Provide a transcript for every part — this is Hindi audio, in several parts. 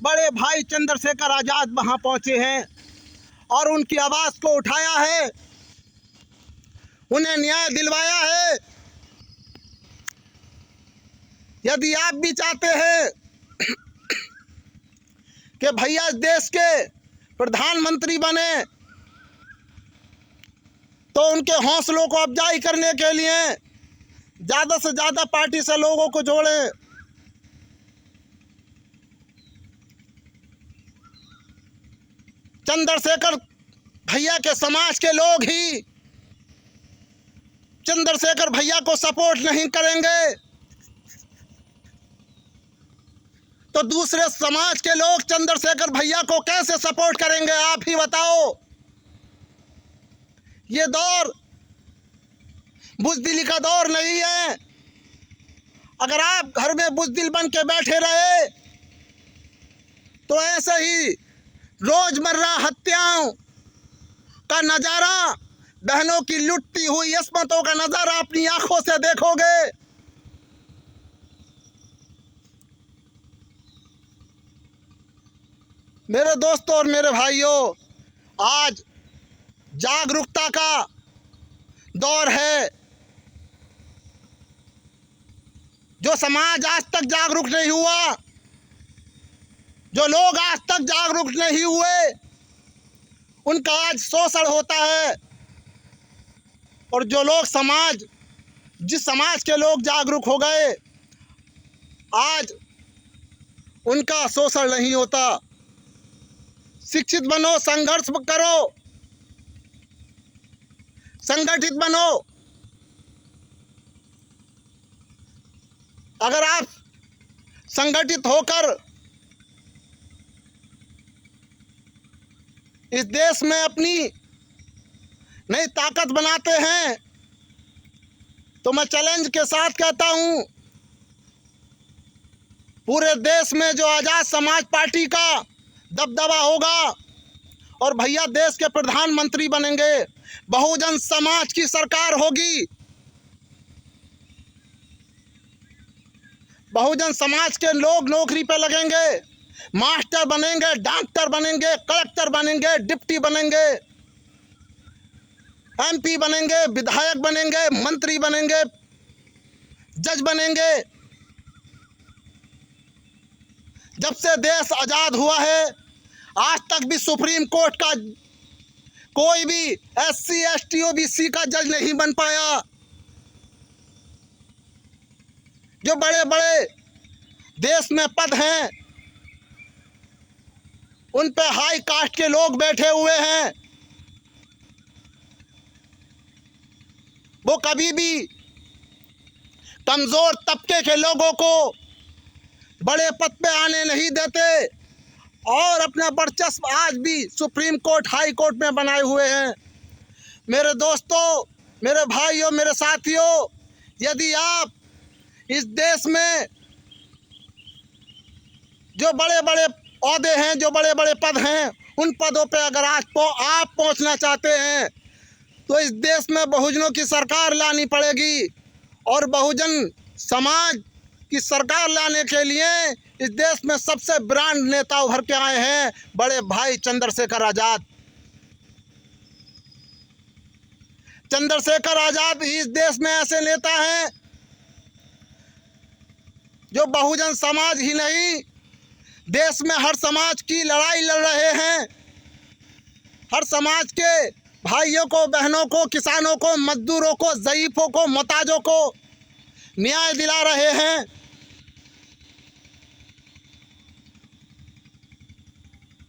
बड़े भाई चंद्रशेखर आज़ाद वहां पहुंचे हैं और उनकी आवाज़ को उठाया है, उन्हें न्याय दिलवाया है। यदि आप भी चाहते हैं कि भैया इस देश के प्रधानमंत्री बने, तो उनके हौसलों को अफजाई करने के लिए ज़्यादा से ज़्यादा पार्टी से लोगों को जोड़ें। चंद्रशेखर भैया के समाज के लोग ही चंद्रशेखर भैया को सपोर्ट नहीं करेंगे तो दूसरे समाज के लोग चंद्रशेखर भैया को कैसे सपोर्ट करेंगे? आप ही बताओ। ये दौर बुज़दिली का दौर नहीं है। अगर आप घर में बुज़दिल बन के बैठे रहे तो ऐसे ही रोजमर्रा हत्याओं का नज़ारा, बहनों की लुटती हुई इस्मतों का नज़ारा अपनी आंखों से देखोगे। मेरे दोस्तों और मेरे भाइयों, आज जागरूकता का दौर है। जो समाज आज तक जागरूक नहीं हुआ, जो लोग आज तक जागरूक नहीं हुए, उनका आज शोषण होता है। और जो लोग जिस समाज के लोग जागरूक हो गए, आज उनका शोषण नहीं होता। शिक्षित बनो, संघर्ष करो, संगठित बनो। अगर आप संगठित होकर इस देश में अपनी नई ताकत बनाते हैं तो मैं चैलेंज के साथ कहता हूं, पूरे देश में जो आज़ाद समाज पार्टी का दबदबा होगा और भैया देश के प्रधानमंत्री बनेंगे, बहुजन समाज की सरकार होगी। बहुजन समाज के लोग नौकरी पे लगेंगे, मास्टर बनेंगे, डॉक्टर बनेंगे, कलेक्टर बनेंगे, डिप्टी बनेंगे, एमपी बनेंगे, विधायक बनेंगे, मंत्री बनेंगे, जज बनेंगे। जब से देश आज़ाद हुआ है, आज तक भी सुप्रीम कोर्ट का कोई भी SC ST OBC का जज नहीं बन पाया। जो बड़े बड़े देश में पद हैं, उन पे हाई कास्ट के लोग बैठे हुए हैं। वो कभी भी कमज़ोर तबके के लोगों को बड़े पद पे आने नहीं देते और अपना वर्चस्व आज भी सुप्रीम कोर्ट, हाई कोर्ट में बनाए हुए हैं। मेरे दोस्तों, मेरे भाइयों, मेरे साथियों, यदि आप इस देश में जो बड़े बड़े ओहदे हैं, जो बड़े बड़े पद हैं, उन पदों पे अगर आज आप पहुंचना चाहते हैं तो इस देश में बहुजनों की सरकार लानी पड़ेगी। और बहुजन समाज की सरकार लाने के लिए इस देश में सबसे ब्रांड नेता उभर के आए हैं, बड़े भाई चंद्रशेखर आज़ाद। चंद्रशेखर आज़ाद इस देश में ऐसे नेता हैं जो बहुजन समाज ही नहीं, देश में हर समाज की लड़ाई लड़ रहे हैं। हर समाज के भाइयों को, बहनों को, किसानों को, मजदूरों को, ज़ईफ़ों को, मोहताजों को न्याय दिला रहे हैं।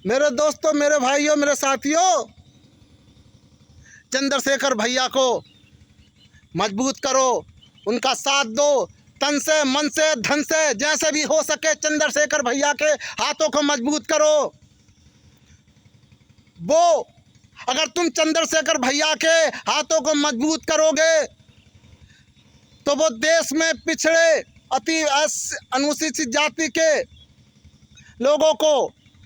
मेरे दोस्तों, मेरे भाइयों, मेरे साथियों, चंद्रशेखर भैया को मजबूत करो, उनका साथ दो, तन से, मन से, धन से, जैसे भी हो सके चंद्रशेखर भैया के हाथों को मजबूत करो। वो अगर तुम चंद्रशेखर भैया के हाथों को मजबूत करोगे तो वो देश में पिछड़े, अति अनुसूचित जाति के लोगों को,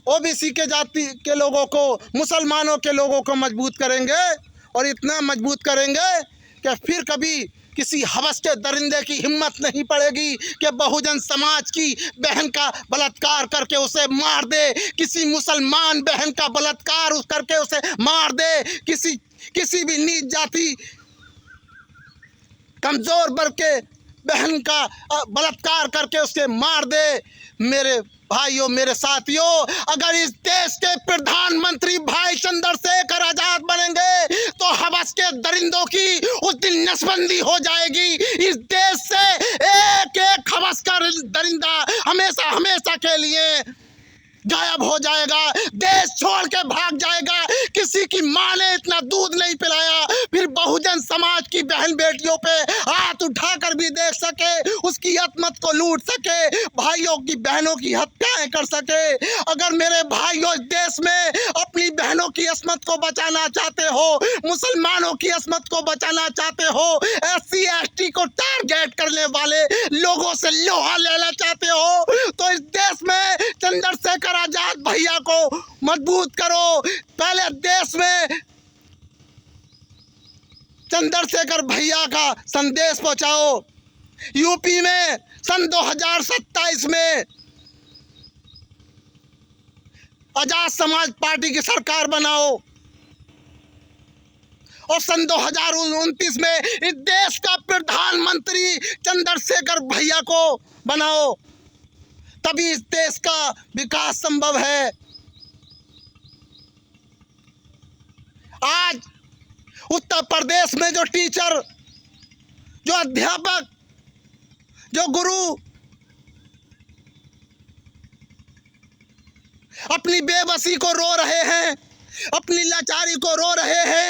OBC के जाति के लोगों को, मुसलमानों के लोगों को मजबूत करेंगे। और इतना मजबूत करेंगे कि फिर कभी किसी हवस के दरिंदे की हिम्मत नहीं पड़ेगी कि बहुजन समाज की बहन का बलात्कार करके उसे मार दे, किसी मुसलमान बहन का बलात्कार करके उसे मार दे, किसी भी नीच जाति कमजोर वर्ग के बहन का बलात्कार करके उसके मार दे। मेरे भाइयों, मेरे साथियों, अगर इस देश के प्रधानमंत्री भाई चंद्रशेखर आजाद बनेंगे तो हवस के दरिंदों की उस दिन नसबंदी हो जाएगी। इस देश से एक एक हवस का दरिंदा हमेशा हमेशा के लिए गायब हो जाएगा, देश छोड़ के भाग जाएगा। किसी की माँ ने इतना दूध नहीं पिलाया फिर बहुजन समाज की बहन बेटियों पे हाथ उठाकर भी देख सके, उसकी अतमत को लूट सके, भाइयों की बहनों की हत्याएं कर सके। अगर मेरे भाइयों इस देश में अपनी बहनों की असमत को बचाना चाहते हो, मुसलमानों की असमत को बचाना चाहते हो, SC ST को टारगेट करने वाले लोगों से लोहा लेना चाहते हो, तो इस देश में चंद्रशेखर आजाद भैया को मजबूत करो। पहले देश में चंद्रशेखर भैया का संदेश पहुंचाओ। यूपी में सन 2027 में आजाद समाज पार्टी की सरकार बनाओ और सन 2029 में इस देश का प्रधानमंत्री चंद्रशेखर भैया को बनाओ, तभी इस देश का विकास संभव है। आज उत्तर प्रदेश में जो टीचर, जो अध्यापक, जो गुरु अपनी बेबसी को रो रहे हैं, अपनी लाचारी को रो रहे हैं,